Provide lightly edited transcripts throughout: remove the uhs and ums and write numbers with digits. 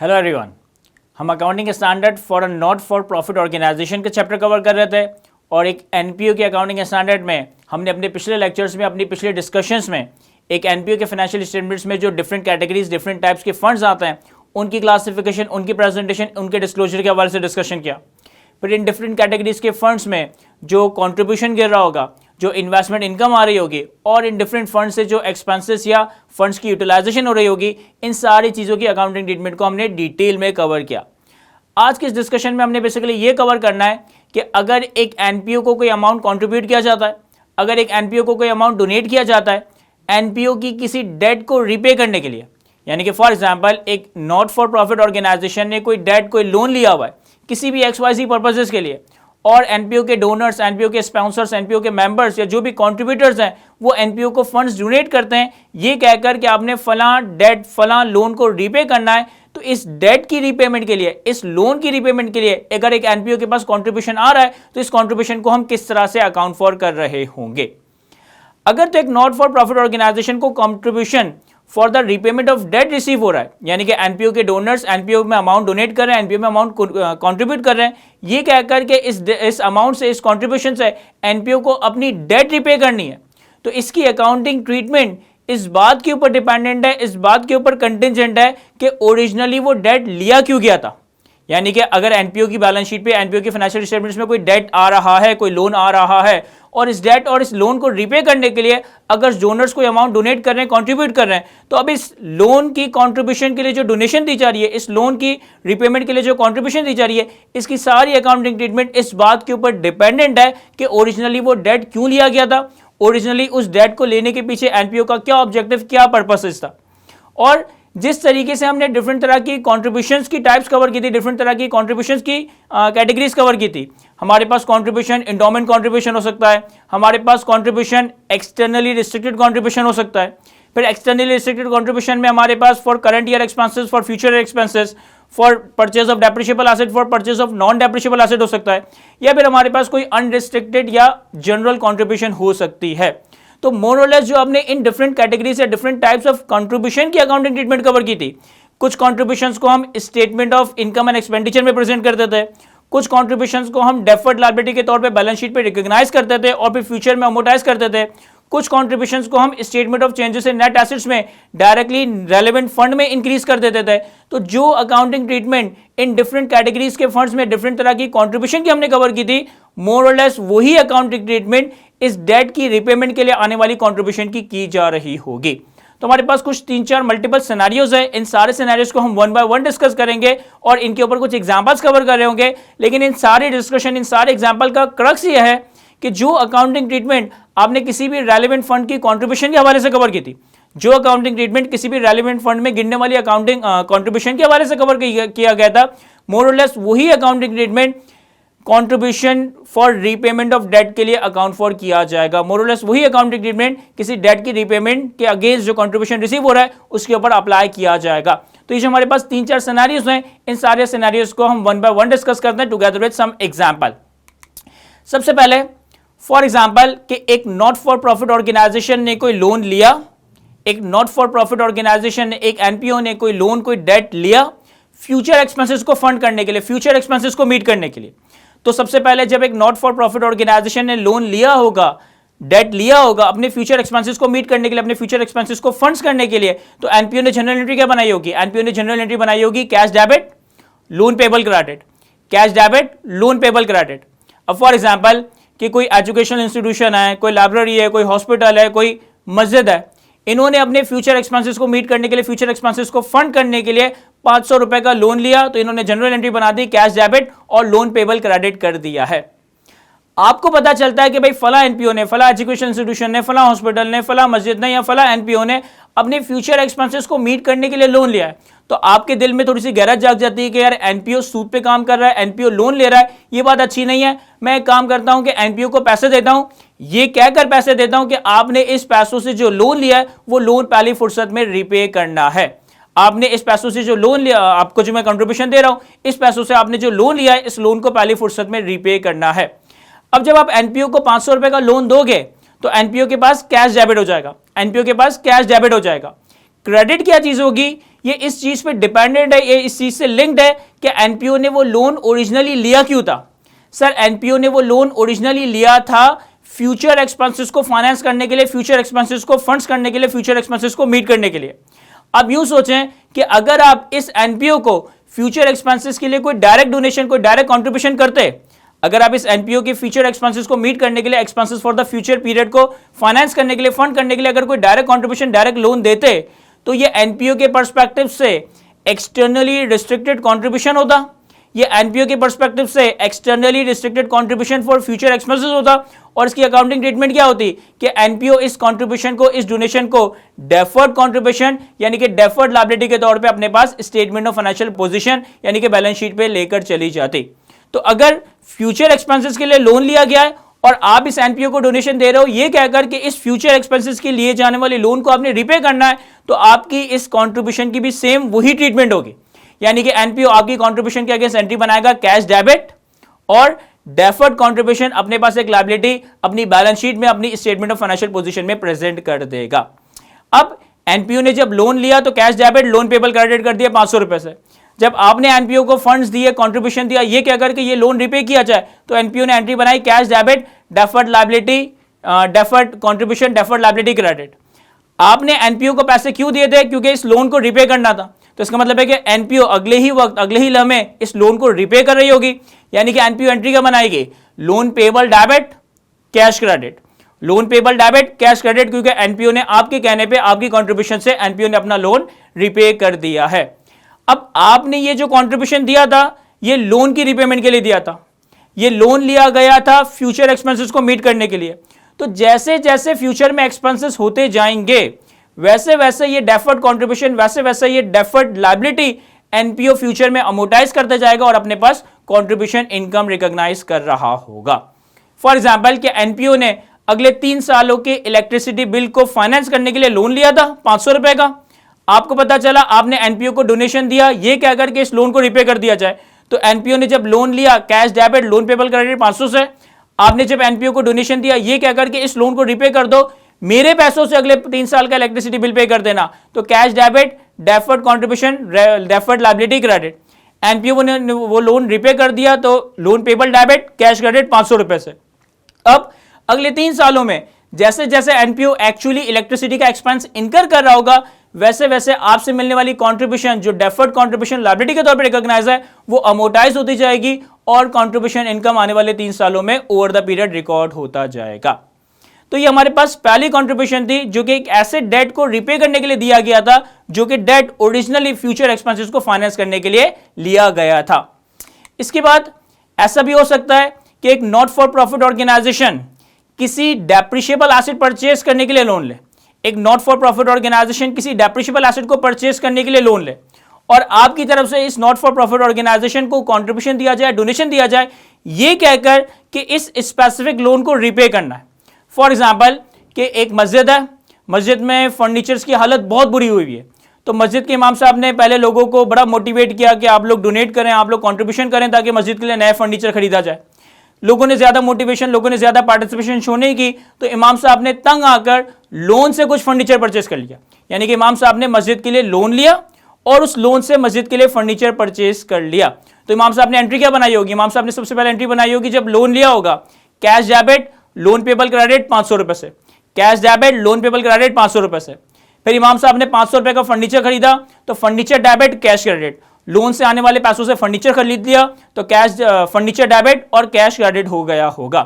Hello everyone, हम accounting standard for a not for profit organisation के chapter cover कर रहे थे और एक एनपीओ के अकाउंटिंग स्टैंडर्ड में हमने अपने पिछले लेक्चर्स में, अपनी पिछले डिस्कशंस में एक एनपीओ के फाइनेंशियल स्टेटमेंट्स में जो डिफरेंट कैटेगरीज, डिफरेंट टाइप्स के फंड्स आते हैं, उनकी क्लासिफिकेशन, उनकी प्रेजेंटेशन, उनके डिस्क्लोजर के हवाले से डिस्कशन किया। फिर इन डिफरेंट कैटेगरीज के फंड्स में जो कॉन्ट्रीब्यूशन गिर रहा होगा, जो इन्वेस्टमेंट इनकम आ रही होगी और इन डिफरेंट फंड से जो एक्सपेंसेस या फंड्स की यूटिलाइजेशन हो रही होगी, इन सारी चीज़ों की अकाउंटिंग ट्रीटमेंट को हमने डिटेल में कवर किया। आज के इस डिस्कशन में हमने बेसिकली ये कवर करना है कि अगर एक एनपीओ को कोई अमाउंट कंट्रीब्यूट किया जाता है, अगर एक एनपीओ को कोई अमाउंट डोनेट किया जाता है एनपीओ की किसी डेट को रिपे करने के लिए, यानी कि फॉर एग्जांपल एक नॉट फॉर प्रॉफिट ऑर्गेनाइजेशन ने कोई डेट, कोई लोन लिया हुआ है किसी भी XYZ पर्पसेस के लिए और एनपीओ के डोनर्स, एनपीओ के स्पॉन्सर्स, एनपीओ के मेंबर्स या जो भी कंट्रीब्यूटर्स हैं वो एनपीओ को फंड्स डोनेट करते हैं ये कहकर कि आपने फलां डेट, फलां लोन को रीपे करना है। तो इस डेट की रीपेमेंट के लिए, इस लोन की रीपेमेंट के लिए अगर एक एनपीओ के पास कंट्रीब्यूशन आ रहा है तो इस कंट्रीब्यूशन को हम किस तरह से अकाउंट फॉर कर रहे होंगे। अगर तो एक नॉट फॉर प्रॉफिट ऑर्गेनाइजेशन को contribution for the repayment of debt receive हो रहा है, यानी कि एनपीओ के डोनर्स एनपीओ में अमाउंट डोनेट कर रहे हैं, एनपीओ में अमाउंट कंट्रीब्यूट कर रहे हैं, ये कहकर के इस अमाउंट से, इस कंट्रीब्यूशन से एनपीओ को अपनी डेट रिपे करनी है, तो इसकी अकाउंटिंग ट्रीटमेंट इस बात के ऊपर डिपेंडेंट है, इस बात के ऊपर कंटिंजेंट है कि ओरिजिनली वो डेट लिया क्यों गया था। यानी कि अगर एनपीओ की बैलेंस शीट पे, एनपीओ की फाइनेंशियल स्टेटमेंट्स में कोई डेट आ रहा है, कोई लोन आ रहा है और इस डेट और इस लोन को रिपे करने के लिए अगर डोनर्स कोई अमाउंट डोनेट कर रहे हैं, कंट्रीब्यूट कर रहे हैं, तो अब इस लोन की कंट्रीब्यूशन के लिए जो डोनेशन दी जा रही है, इस लोन की रिपेमेंट के लिए जो कंट्रीब्यूशन दी जा रही है, इसकी सारी अकाउंटिंग ट्रीटमेंट इस बात के ऊपर डिपेंडेंट है कि ओरिजिनली वो डेट क्यों लिया गया था, ओरिजिनली उस डेट को लेने के पीछे एनपीओ का क्या ऑब्जेक्टिव, क्या पर्पसेस था। और जिस तरीके से हमने डिफरेंट तरह की कंट्रीब्यूशंस की टाइप्स कवर की थी, डिफरेंट तरह की कंट्रीब्यूशंस की कैटेगरीज कवर की थी, हमारे पास कंट्रीब्यूशन एंडोमेंट कंट्रीब्यूशन हो सकता है, हमारे पास कंट्रीब्यूशन एक्सटर्नली रिस्ट्रिक्टेड कंट्रीब्यूशन हो सकता है, फिर एक्सटर्नली रिस्ट्रिक्टेड कंट्रीब्यूशन में हमारे पास for current year expenses, for future expenses, for purchase of depreciable asset, for purchase of non depreciable asset हो सकता है, या फिर हमारे पास कोई अनरिस्ट्रिक्टेड या जनरल कंट्रीब्यूशन हो सकती है। तो मोर और लेस जो आपने इन डिफरेंट कैटेगरीज या डिफरेंट टाइप्स ऑफ कंट्रीब्यूशन की अकाउंटिंग ट्रीटमेंट कवर की थी। कुछ कंट्रीब्यूशंस को हम statement of income and expenditure में प्रेजेंट करते थे, कुछ कंट्रीब्यूशंस को हम डेफर्ड लायबिलिटी के तौर पे बैलेंस शीट पे रिकॉग्नाइज करते थे और फिर फ्यूचर में अमोर्टाइज करते थे, कुछ कंट्रीब्यूशंस को हम statement of changes in net assets में डायरेक्टली रेलेवेंट फंड में इंक्रीज कर देते थे। तो जो accounting treatment in different categories के फंड्स में डिफरेंट तरह की कंट्रीब्यूशन की हमने कवर की थी, मोर और लेस वही अकाउंटिंग ट्रीटमेंट इस डेट की रिपेमेंट के लिए आने वाली कंट्रीब्यूशन की जा रही होगी। तो हमारे पास कुछ 3-4 मल्टीपल सिनेरियोज है, इन सारे सिनेरियोज को हम वन बाय वन डिस्कस करेंगे और इनके ऊपर कुछ एग्जांपल्स कवर कर रहे होंगे। लेकिन इन सारे डिस्कशन, इन सारे एग्जांपल का क्रक्स ये है कि जो अकाउंटिंग ट्रीटमेंट आपने किसी भी रेलेवेंट फंड की कंट्रीब्यूशन के हवाले से कवर की थी, जो अकाउंटिंग ट्रीटमेंट किसी भी रेलेवेंट फंड में गिनने वाली अकाउंटिंग कंट्रीब्यूशन के हवाले से कवर किया गया था, मोर और लेस वही accounting treatment contribution for repayment of debt के लिए अकाउंट फॉर किया जाएगा। मोर और लेस वही अकाउंटिंग ट्रीटमेंट किसी डेट की रीपेमेंट के अगेंस्ट जो कंट्रीब्यूशन रिसीव हो रहा है उसके ऊपर अप्लाई किया जाएगा। तो ये जो हमारे पास 3-4 सिनेरियोज हैं, इन सारे सिनेरियोज को हम वन बाय वन डिस्कस करते हैं टुगेदर विद सम एग्जांपल। सबसे पहले फॉर एग्जांपल कि एक नॉट फॉर प्रॉफिट ऑर्गेनाइजेशन ने कोई लोन लिया, एक नॉट फॉर प्रॉफिट ऑर्गेनाइजेशन ने, एक एनपीओ ने कोई लोन, कोई डेट लिया फ्यूचर एक्सपेंसेस को फंड करने के लिए, फ्यूचर एक्सपेंसेस को मीट करने के लिए। तो सबसे पहले जब एक नॉट फॉर प्रॉफिट ऑर्गेनाइजेशन ने लोन लिया होगा, डेट लिया होगा अपने फ्यूचर एक्सपेंसेस को मीट करने के लिए, अपने फ्यूचर एक्सपेंसेस को फंड्स करने के लिए, तो एनपीओ ने जनरल एंट्री क्या बनाई होगी? एनपीओ ने जनरल एंट्री बनाई होगी cash debit, loan payable credit, cash debit, loan payable credit. अब फॉर एग्जांपल कि कोई एजुकेशनल इंस्टीट्यूशन है, कोई लाइब्रेरी है, कोई हॉस्पिटल है, कोई मस्जिद है, इन्होंने अपने फ्यूचर एक्सपेंसेस को मीट करने के लिए, फ्यूचर एक्सपेंसेस को फंड करने के लिए 500 रुपए का लोन लिया, तो इन्होंने जनरल एंट्री बना दी कैश डेबिट और लोन पेबल क्रेडिट कर दिया है। आपको पता चलता है कि भाई फला एनपीओ ने, फला एजुकेशन इंस्टीट्यूशन ने, फला हॉस्पिटल ने, फला मस्जिद ने या फला एनपीओ ने अपने फ्यूचर एक्सपेंसेस को मीट करने के लिए लोन लिया है, तो आपके दिल में थोड़ी सी गैरत जाग जाती है कि यार एनपीओ सूद पे काम कर रहा है, एनपीओ लोन ले रहा है, ये बात अच्छी नहीं है। मैं एक काम करता हूं कि एनपीओ को पैसे देता हूं, ये कहकर पैसे देता हूं कि आपने इस पैसों से जो लोन लिया है वो लोन पहली फुर्सत में रिपे करना है। आपने इस पैसों से जो लोन लिया, आपको जो मैं कंट्रीब्यूशन दे रहा हूं, इस पैसों से आपने जो लोन लिया है, इस लोन को पहली फुर्सत में रिपे करना है। अब जब आप एनपीओ को 500 रुपए का लोन दोगे तो एनपीओ के पास कैश डेबिट हो जाएगा, एनपीओ के पास कैश डेबिट हो जाएगा। क्रेडिट क्या चीज होगी? ये इस चीज पे डिपेंडेंट है, ये इस चीज से लिंक्ड है कि एनपीओ ने वो लोन ओरिजिनली लिया क्यों था। सर एनपीओ ने वो लोन ओरिजिनली लिया था फ्यूचर एक्सपेंसेस को फाइनेंस करने के लिए, फ्यूचर एक्सपेंसेस को फंड्स करने के लिए, फ्यूचर एक्सपेंसेस को मीट करने के लिए। अब यूं सोचें कि अगर आप इस एनपीओ को फ्यूचर एक्सपेंसेस के लिए कोई डायरेक्ट डोनेशन, कोई डायरेक्ट कंट्रीब्यूशन करते, अगर आप इस एनपीओ के फ्यूचर एक्सपेंसेस को मीट करने के लिए, expenses for the future period को फाइनेंस करने के लिए, फंड करने के लिए अगर कोई डायरेक्ट कंट्रीब्यूशन, डायरेक्ट लोन देते, तो ये एनपीओ के पर्सपेक्टिव से एक्सटर्नली रिस्ट्रिक्टेड कंट्रीब्यूशन होता, ये एनपीओ के पर्सपेक्टिव से externally restricted contribution for future expenses होता। और इसकी अकाउंटिंग ट्रीटमेंट क्या होती कि एनपीओ इस कंट्रीब्यूशन को, इस डोनेशन को डेफर्ड कंट्रीब्यूशन यानी कि डेफर्ड लायबिलिटी के तौर पे अपने पास स्टेटमेंट ऑफ फाइनेंशियल पोजीशन यानी कि बैलेंस शीट पे लेकर चली जाती। तो अगर फ्यूचर एक्सपेंसेस के लिए लोन लिया गया है और आप इस एनपीओ को डोनेशन दे रहे हो ये कहकर कि इस फ्यूचर एक्सपेंसेस के लिए जाने वाले लोन को आपने रिपे करना है, तो आपकी इस कंट्रीब्यूशन की भी सेम वही ट्रीटमेंट होगी। यानी कि एनपीओ आपकी कंट्रीब्यूशन के अगेंस्ट एंट्री बनाएगा कैश डेबिट और डेफर्ड कंट्रीब्यूशन अपने पास एक लायबिलिटी अपनी बैलेंस शीट में, अपनी स्टेटमेंट ऑफ फाइनेंशियल पोजीशन में प्रेजेंट कर देगा। अब एनपीओ ने जब लोन लिया तो cash debit, loan payable credit कर दिया 500 रुपए से। जब आपने एनपीओ को फंड्स दिए, कंट्रीब्यूशन दिया, ये कहकर के ये लोन रिपे किया जाए, तो एनपीओ ने एंट्री बनाई cash debit, deferred liability, deferred contribution, deferred liability credit. आपने एनपीओ को पैसे क्यों दिए थे? क्योंकि इस लोन को रिपे करना था। तो इसका मतलब है कि एनपीओ अगले ही वक्त, अगले ही लम्हे इस लोन को रिपे कर रही होगी। यानी कि एनपीओ एंट्री क्या बनाएगी? Loan payable debit, cash credit, loan payable debit, cash credit, क्योंकि एनपीओ ने आपके कहने पे, आपकी कंट्रीब्यूशन से एनपीओ ने अपना लोन रिपे कर दिया है। अब आपने ये जो कंट्रीब्यूशन दिया था ये लोन की रिपेमेंट के लिए दिया था, ये लोन लिया गया था फ्यूचर एक्सपेंसेस को मीट करने के लिए। तो जैसे जैसे फ्यूचर में एक्सपेंसेस होते जाएंगे वैसे वैसे ये डेफर्ड कंट्रीब्यूशन, वैसे वैसे ये डेफर्ड लायबिलिटी एनपीओ फ्यूचर में अमोर्टाइज करता जाएगा और अपने पास कंट्रीब्यूशन इनकम रिकॉग्नाइज कर रहा होगा। फॉर एग्जांपल कि एनपीओ ने अगले 3 सालों के इलेक्ट्रिसिटी बिल को फाइनेंस करने के लिए लोन लिया था 500 रुपए का। आपको पता चला आपने एनपीओ को डोनेशन दिया ये कहकर के इस लोन को रिपे कर दिया जाए। तो एनपीओ ने जब लोन लिया cash debit, loan payable credit 500 से, आपने जब एनपीओ को डोनेशन दिया ये कहकर के इस लोन को रिपे कर दो, मेरे पैसों से अगले 3 साल का इलेक्ट्रिसिटी बिल पे कर देना। तो cash debit, deferred contribution, deferred liability credit, NPO ने वो लोन रिपे कर दिया तो loan payable debit, cash credit 500 रुपए से। अब अगले 3 सालों में जैसे जैसे एनपीओ एक्चुअली इलेक्ट्रिसिटी का एक्सपेंस इनकर कर रहा होगा वैसे वैसे आपसे मिलने वाली कंट्रीब्यूशन जो डेफर्ड कंट्रीब्यूशन लायबिलिटी के तौर पे रिकॉग्नाइज है वो अमोर्टाइज होती जाएगी और कंट्रीब्यूशन इनकम आने वाले 3 सालों में ओवर द पीरियड रिकॉर्ड होता जाएगा। तो ये हमारे पास पहली कंट्रीब्यूशन थी जो कि एक ऐसे डेट को रिपे करने के लिए दिया गया था जो कि डेट ओरिजिनली फ्यूचर एक्सपेंसेस को फाइनेंस करने के लिए लिया गया था। इसके बाद ऐसा भी हो सकता है कि एक नॉट फॉर प्रॉफिट ऑर्गेनाइजेशन किसी डेप्रिशिएबल एसेट परचेज करने के लिए लोन ले, एक नॉट फॉर प्रॉफिट ऑर्गेनाइजेशन किसी डेप्रिशिएबल एसेट को परचेज करने के लिए लोन ले और आपकी तरफ से इस नॉट फॉर प्रॉफिट ऑर्गेनाइजेशन को कंट्रीब्यूशन दिया जाए, डोनेशन दिया जाए ये कहकर कि इस स्पेसिफिक लोन को रिपे करना है। फॉर एग्जाम्पल कि एक मस्जिद है, मस्जिद में फर्नीचर्स की हालत बहुत बुरी हुई है, तो मस्जिद के इमाम साहब ने पहले लोगों को बड़ा मोटिवेट किया कि आप लोग डोनेट करें, आप लोग कंट्रीब्यूशन करें ताकि मस्जिद के लिए नया फर्नीचर खरीदा जाए। लोगों ने ज्यादा मोटिवेशन, लोगों ने ज्यादा पार्टिसिपेशन शो नहीं की तो इमाम साहब ने तंग आकर लोन से कुछ फर्नीचर परचेज कर लिया। यानी कि इमाम साहब ने मस्जिद के लिए लोन लिया और उस लोन से मस्जिद के लिए फर्नीचर परचेज कर लिया। तो इमाम साहब ने एंट्री क्या बनाई होगी? इमाम साहब ने सबसे पहले एंट्री बनाई होगी जब लोन लिया होगा cash debit, loan payable credit 500 रुपए से, cash debit, loan payable credit 500 रुपए से। फिर इमाम साहब ने 500 रुपए का फर्नीचर खरीदा तो furniture debit, cash credit, loan से आने वाले पैसों से फर्नीचर खरीद लिया तो कैश फर्नीचर डेबिट और कैश क्रेडिट हो गया होगा।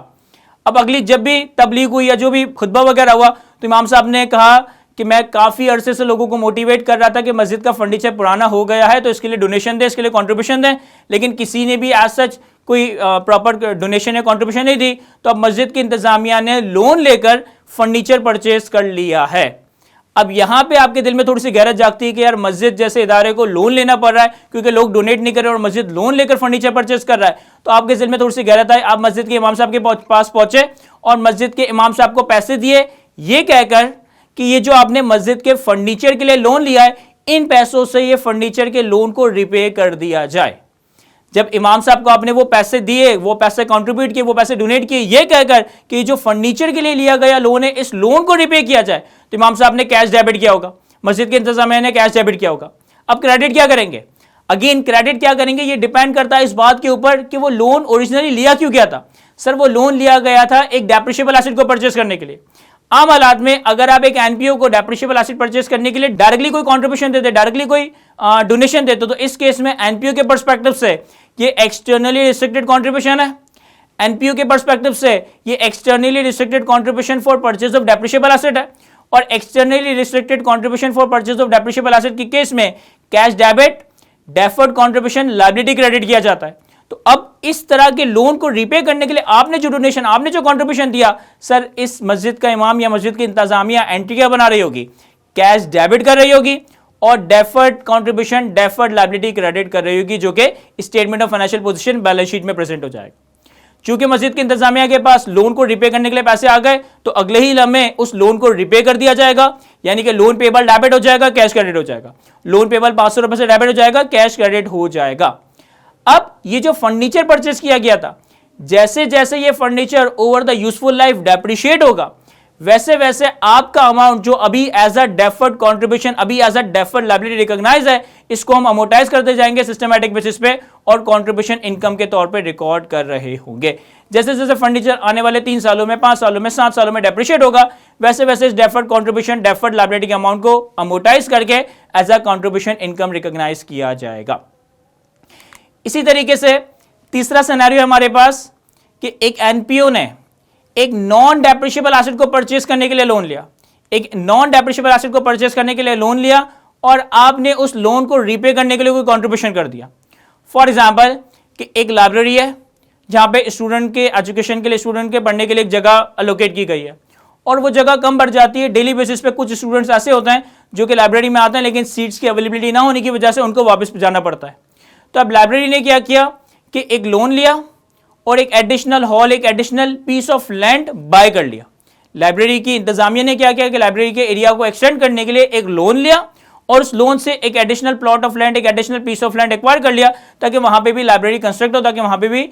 अब अगली जब भी तबलीग हुई या जो भी खुतबा वगैरह हुआ तो इमाम साहब ने कहा कि मैं काफ़ी अरसे से लोगों को मोटिवेट कर रहा था कि मस्जिद का फर्नीचर पुराना हो गया है तो इसके लिए डोनेशन दें, इसके लिए कंट्रीब्यूशन दें, लेकिन किसी ने भी एज सच कोई प्रॉपर डोनेशन या कंट्रीब्यूशन नहीं दी। तो अब मस्जिद की इंतजामिया ने लोन लेकर फर्नीचर परचेज कर लिया है। अब यहां पे आपके दिल में थोड़ी सी गैरत जागती है कि यार मस्जिद जैसे इदारे को लोन लेना पड़ रहा है क्योंकि लोग डोनेट नहीं कर रहे और मस्जिद लोन लेकर फर्नीचर परचेज कर रहा है। तो आपके दिल में थोड़ी सी गैरत आई, आप मस्जिद के इमाम साहब के पास पहुंचे और मस्जिद के इमाम साहब को पैसे दिए ये कहकर कि ये जो आपने मस्जिद के फर्नीचर के लिए लोन लिया है इन पैसों से ये फर्नीचर के लोन को रिपे कर दिया जाए। जब इमाम साहब को आपने वो पैसे दिए, वो पैसे कंट्रीब्यूट किए, वो पैसे डोनेट किए ये कहकर कि जो फर्नीचर के लिए लिया गया लोन है इस लोन को रिपे किया जाए, तो इमाम साहब ने कैश डेबिट किया होगा, मस्जिद के इंतजामिया ने कैश डेबिट किया होगा। अब क्रेडिट क्या करेंगे? अगेन क्रेडिट क्या करेंगे, ये डिपेंड करता है इस बात के ऊपर कि वो लोन ओरिजिनली लिया क्यों गया था। सर वो लोन लिया गया था एक डेप्रिशिएबल एसेट को परचेस करने के लिए। आम हालात में अगर आप एक एनपीओ को डेप्रिशिएबल एसेट परचेस करने के लिए डायरेक्टली कोई कंट्रीब्यूशन देते, डायरेक्टली कोई डोनेशन देते, तो इस केस में एनपीओ के पर्सपेक्टिव से ये एक्सटर्नली रिस्ट्रिक्टेड कंट्रीब्यूशन है। एनपीओ के पर्सपेक्टिव से ये externally restricted contribution for purchase of depreciable asset है। और externally restricted contribution for purchase of depreciable asset के केस में cash debit, deferred contribution, liability credit किया जाता है। तो अब इस तरह के लोन को रिपे करने के लिए आपने जो डोनेशन, आपने जो कंट्रीब्यूशन दिया, सर इस मस्जिद का इमाम या मस्जिद की इंतजामिया एंट्री क्या बना रही होगी? कैश डेबिट कर रही होगी और deferred contribution, deferred liability credit कर रही होगी, जो कि statement of financial position balance sheet में प्रेजेंट हो जाएगा। चूंकि मस्जिद की इंतजामिया के पास लोन को रिपे करने के लिए पैसे आ गए, तो अगले ही लम्हे उस लोन को रिपे कर दिया जाएगा, यानी कि लोन पेबल डेबिट हो जाएगा, कैश क्रेडिट हो जाएगा। लोन पेबल 500 रुपए से डेबिट हो जाएगा, कैश क्रेडिट हो जाएगा। अब ये जो फर्नीचर परचेस किया गया था, जैसे जैसे ये furniture over the useful life depreciate होगा, वैसे वैसे आपका अमाउंट जो अभी एज अ डेफर्ड कंट्रीब्यूशन, अभी as a deferred liability recognise है, इसको हम अमोर्टाइज करते जाएंगे सिस्टमैटिक बेसिस पे और कंट्रीब्यूशन इनकम के तौर पे रिकॉर्ड कर रहे होंगे। जैसे जैसे फर्नीचर आने वाले 3 सालों में, 5 सालों में, 7 सालों में डेप्रिशिएट होगा, वैसे वैसे इस डेफर्ड कंट्रीब्यूशन, डेफर्ड लायबिलिटी के अमाउंट को अमोर्टाइज करके as a contribution income recognise किया जाएगा। इसी तरीके से तीसरा सिनेरियो हमारे पास कि एक एनपीओ ने एक नॉन डेप्रिशिएबल एसेट को परचेस करने के लिए लोन लिया, एक नॉन डेप्रिशिएबल एसेट को परचेस करने के लिए लोन लिया और आपने उस लोन को रीपे करने के लिए कोई कंट्रीब्यूशन कर दिया। फॉर एग्जांपल कि एक लाइब्रेरी है जहां पे स्टूडेंट के एजुकेशन के लिए, स्टूडेंट के पढ़ने के लिए एक जगह अलोकेट की गई है और वो जगह कम बढ़ जाती है। डेली बेसिस पे कुछ स्टूडेंट्स ऐसे होते हैं जो कि लाइब्रेरी में आते हैं, लेकिन सीट्स की अवेलेबिलिटी ना होने की वजह से उनको वापस जाना पड़ता है। तो अब लाइब्रेरी ने क्या किया कि एक लोन लिया और एक एडिशनल हॉल, एक additional piece of land buy कर लिया। लाइब्रेरी की इंतजामिया ने क्या किया कि लाइब्रेरी के एरिया को एक्सटेंड करने के लिए एक लोन लिया और उस लोन से एक एडिशनल प्लॉट ऑफ लैंड, एक additional piece of land acquire कर लिया, ताकि वहां पे भी लाइब्रेरी कंस्ट्रक्ट हो, ताकि वहां पे भी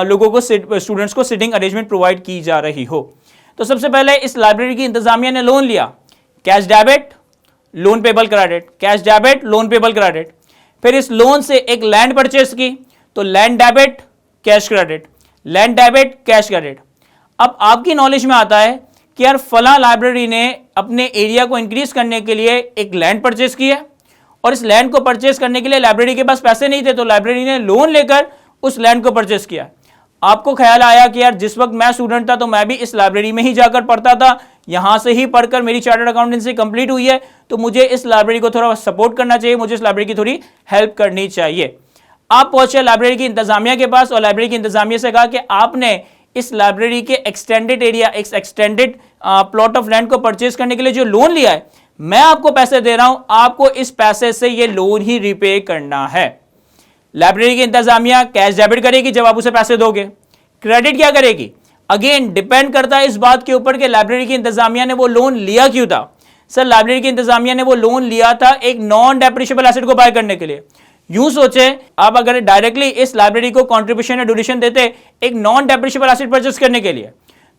लोगों को, स्टूडेंट्स को सिटिंग अरेंजमेंट प्रोवाइड की जा रही हो। तो सबसे पहले इस लाइब्रेरी की इंतजामिया ने लोन लिया, cash debit, loan payable credit, cash debit, loan payable credit. फिर इस लोन से एक लैंड परचेस की, तो land debit, cash credit, land debit, cash credit. अब आपकी नॉलेज में आता है कि यार फला लाइब्रेरी ने अपने एरिया को इंक्रीज करने के लिए एक लैंड परचेस की है और इस लैंड को परचेस करने के लिए लाइब्रेरी के पास पैसे नहीं थे, तो लाइब्रेरी ने लोन लेकर उस लैंड को परचेस किया। आपको ख्याल आया कि यार जिस वक्त मैं स्टूडेंट था तो मैं भी इस लाइब्रेरी में ही जाकर पढ़ता था, यहां से ही पढ़कर मेरी चार्टर्ड अकाउंटेंसी कंप्लीट हुई है, तो मुझे इस लाइब्रेरी को थोड़ा सपोर्ट करना चाहिए, मुझे इस लाइब्रेरी की थोड़ी हेल्प करनी चाहिए। आप पहुंचे लाइब्रेरी की इंतजामिया के पास और लाइब्रेरी की इंतजामिया से कहा कि आपने इस लाइब्रेरी के extended area, extended plot of land को परचेज करने के लिए जो लोन लिया है, मैं आपको पैसे दे रहा हूं, आपको इस पैसे से ये लोन ही रिपे करना है। लाइब्रेरी की इंतजामिया कैश डेबिट करेगी जब आप उसे पैसे दोगे। क्रेडिट क्या करेगी? अगेन डिपेंड करता है इस बात के ऊपर कि लाइब्रेरी की इंतजामिया ने वो लोन लिया क्यों था। सर लाइब्रेरी की इंतजामिया ने वो लोन लिया था एक नॉन डेप्रिशिएबल एसेट को बाय करने के लिए। यूं सोचे आप अगर डायरेक्टली इस लाइब्रेरी को कंट्रीब्यूशन या डोनेशन देते एक नॉन डेप्रिशिएबल एसेट परचेस करने के लिए,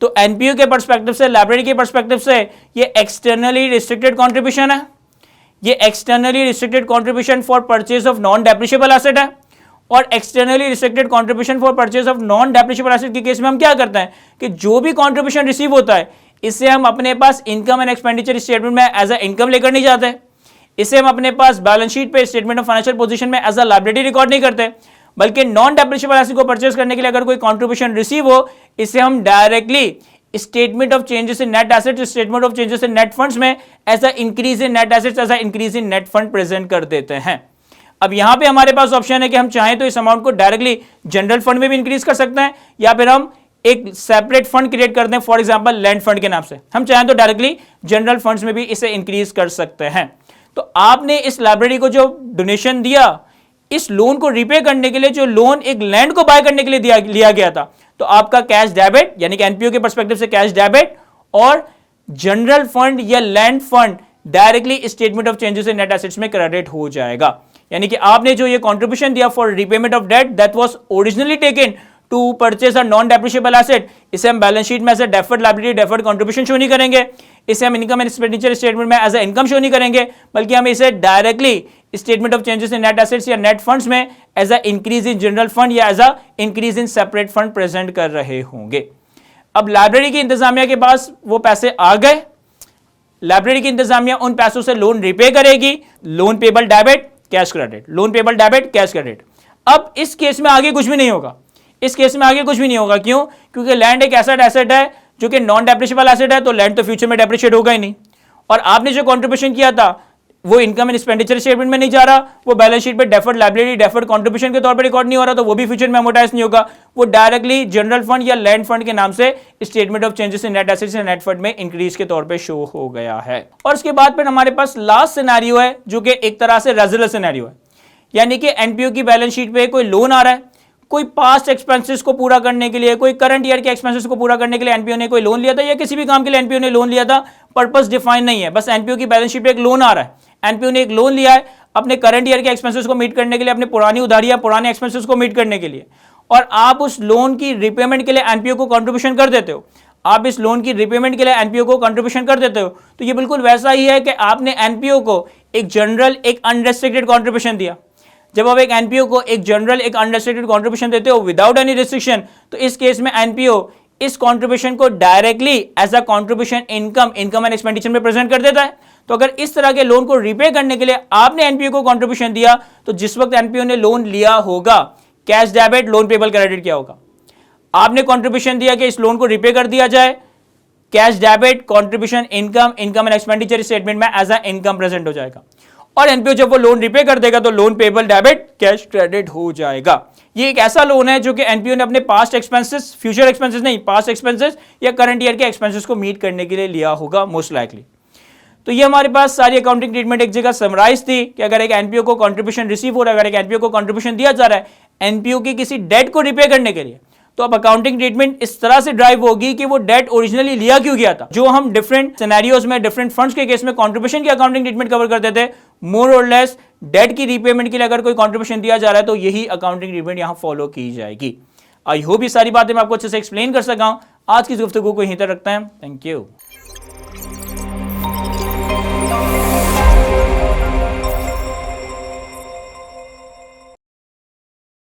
तो एनपीओ के पर्सपेक्टिव से, लाइब्रेरी के पर्सपेक्टिव से ये एक्सटर्नली रिस्ट्रिक्टेड कंट्रीब्यूशन है, ये externally restricted contribution for purchase of non depreciable asset है। और externally restricted contribution for purchase of non depreciable asset के केस में हम क्या करते हैं कि जो भी कंट्रीब्यूशन रिसीव होता है इसे हम अपने पास इनकम एंड एक्सपेंडिचर स्टेटमेंट में एज अ इनकम लेकर नहीं जाते, इसे हम अपने पास बैलेंस शीट पे स्टेटमेंट ऑफ फाइनेंशियल पोजीशन में एज अ लायबिलिटी रिकॉर्ड नहीं करते, बल्कि नॉन डेप्रिशिएबल एसेट को परचेज करने के लिए अगर कोई कंट्रीब्यूशन रिसीव हो, इसे हम directly statement of changes in net assets, statement of changes in net funds में as a increase in net assets, as a increase in net fund present कर देते हैं। अब यहां पे हमारे पास ऑप्शन है कि हम चाहें तो इस अमाउंट को डायरेक्टली जनरल फंड में भी इंक्रीज कर सकते हैं, या फिर हम एक सेपरेट फंड क्रिएट कर दें, फॉर एग्जांपल लैंड फंड के नाम से। हम चाहें तो डायरेक्टली जनरल फंड्स में भी इसे इंक्रीज कर सकते हैं। तो आपने इस लाइब्रेरी को जो डोनेशन दिया, इस लोन को रिपे करने के लिए जो लोन एक लैंड को बाय करने के लिए लिया गया था, तो आपका कैश डेबिट यानी कि एनपीओ के पर्सपेक्टिव से कैश डेबिट और जनरल फंड या land fund directly statement of changes in net assets में क्रेडिट हो जाएगा। यानी कि आपने जो ये कंट्रीब्यूशन दिया for repayment of debt that was originally taken to purchase a non depreciable asset, इसे हम बैलेंस शीट में as a deferred liability deferred contribution show नहीं करेंगे, इसे हम इनकम एंड एक्सपेंडिचर स्टेटमेंट में एज अ इनकम शो नहीं करेंगे, बल्कि हम इसे directly statement of changes in net assets या नेट फंड्स में as a increase in general fund या as a increase in separate fund present कर रहे होंगे। अब लाइब्रेरी की इंतजामिया के पास वो पैसे आ गए, लाइब्रेरी की इंतजामिया उन पैसों से लोन रिपे करेगी, loan payable debit cash credit, loan payable debit cash credit. अब इस केस में आगे कुछ भी नहीं होगा, इस केस में आगे कुछ भी नहीं होगा। क्यों? क्योंकि लैंड एक एसेट है जो कि नॉन डेप्रिशिएबल एसेट है, तो लैंड तो फ्यूचर में डेप्रिशिएट होगा ही नहीं, और आपने जो कंट्रीब्यूशन किया था वो इनकम एंड एक्सपेंडिचर स्टेटमेंट में नहीं जा रहा, वो बैलेंस शीट पे डेफर्ड लायबिलिटी डेफर्ड कंट्रीब्यूशन के तौर पर रिकॉर्ड नहीं हो रहा, तो वो भी फ्यूचर में अमोर्टाइज नहीं होगा, वो डायरेक्टली जनरल फंड या लैंड फंड के नाम से statement of changes in net assets and net fund में इंक्रीज के तौर पे शो हो गया है। और उसके बाद फिर हमारे पास लास्ट सिनेरियो है जो कि एक तरह से रेजुलर सिनेरियो है, यानी कि एनपीओ की बैलेंस शीट पे कोई लोन आ रहा है, कोई पास्ट एक्सपेंसेस को पूरा करने के लिए, कोई करंट ईयर के एक्सपेंसेस को पूरा करने के लिए एनपीओ ने कोई लोन लिया था, या किसी भी काम के लिए एनपीओ ने लोन लिया था, पर्पस डिफाइन नहीं है, बस एनपीओ की बैलेंस शीट पे एक लोन आ रहा है, एनपीओ ने एक लोन लिया है अपने करंट ईयर के एक्सपेंसेस को मीट करने के लिए, अपने पुरानी उधारियां पुराने एक्सपेंसेस को मीट करने के लिए, और आप उस लोन की रिपेमेंट के लिए एनपीओ को कंट्रीब्यूशन कर देते हो, आप इस लोन की रिपेमेंट के लिए एनपीओ को कंट्रीब्यूशन कर देते हो, तो ये बिल्कुल वैसा ही है कि आपने एनपीओ को एक जनरल एक अनरेस्ट्रिक्टेड कंट्रीब्यूशन दिया। जब आप एक एनपीओ को एक जनरल एक अनरेस्ट्रिक्टेड कंट्रीब्यूशन देते हो विदाउट एनी रिस्ट्रिक्शन, तो इस केस में एनपीओ इस कंट्रीब्यूशन को directly as a contribution income and expenditure में प्रेजेंट कर देता है। तो अगर इस तरह के लोन को रिपे करने के लिए आपने एनपीओ को कंट्रीब्यूशन दिया, तो जिस वक्त एनपीओ ने लोन लिया होगा cash debit loan payable credit क्या होगा? आपने कंट्रीब्यूशन दिया कि इस लोन को रिपे कर दिया जाए, cash debit contribution income and expenditure statement में एज अ इनकम प्रेजेंट हो जाएगा, और एनपीओ जब वो लोन रिपे कर देगा तो loan payable debit cash credit हो जाएगा। ये एक ऐसा लोन है जो कि एनपीओ ने अपने पास्ट एक्सपेंसेस, फ्यूचर एक्सपेंसेस नहीं, पास्ट एक्सपेंसेस या करंट ईयर के एक्सपेंसेस को मीट करने के लिए लिया होगा मोस्ट लाइकली। तो ये हमारे पास सारी अकाउंटिंग ट्रीटमेंट एक जगह समराइज थी कि अगर एक एनपीओ को कंट्रीब्यूशन रिसीव हो रहा है, अगर एक एनपीओ को कंट्रीब्यूशन दिया जा रहा है एनपीओ की किसी डेट को रिपे करने के लिए, तो अब अकाउंटिंग ट्रीटमेंट इस तरह से ड्राइव होगी कि वो डेट ओरिजिनली लिया क्यों गया था। जो हम डिफरेंट सिनेरियोज में डिफरेंट फंड्स के केस में कंट्रीब्यूशन की अकाउंटिंग ट्रीटमेंट कवर करते थे, मोर और लेस डेट की रीपेमेंट के लिए अगर कोई कंट्रीब्यूशन दिया जा रहा है तो यही अकाउंटिंग ट्रीटमेंट यहां फॉलो की जाएगी। आई होप ये सारी बातें मैं आपको अच्छे से एक्सप्लेन कर सका हूं। आज की गुफ्तगू को यहीं तक रखते हैं। Thank you.